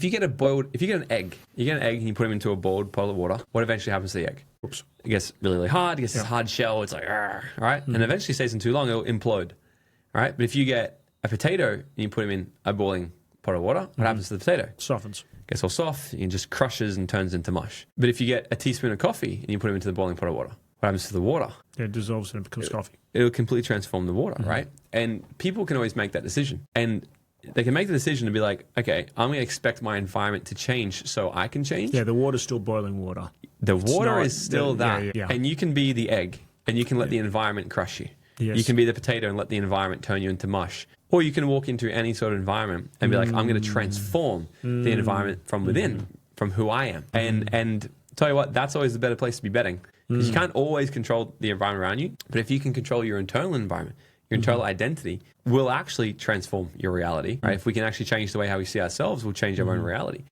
if you get an egg, and you put them into a boiled pot of water, what eventually happens to the egg? Oops. It gets really, really hard. It gets this hard shell. It's like, right? And eventually stays in too long, it'll implode, right? But if you get a potato and you put them in a boiling pot of water, what happens to the potato? Softens. Gets all soft, it just crushes and turns into mush. But if you get a teaspoon of coffee and you put them into the boiling pot of water, what happens to the water? It dissolves and it becomes coffee. It'll completely transform the water, right? And people can always make that decision. And they can make the decision to be like, okay, I'm going to expect my environment to change so I can change. Yeah, the water's still boiling water. The water is still that. Yeah. And you can be the egg and you can let the environment crush you. Yes. You can be the potato and let the environment turn you into mush. Or you can walk into any sort of environment and be like, I'm going to transform the environment from within, from who I am. And tell you what, that's always the better place to be betting. Because you can't always control the environment around you. But if you can control your internal environment, your internal identity will actually transform your reality. Right? If we can actually change the way how we see ourselves, we'll change our own reality.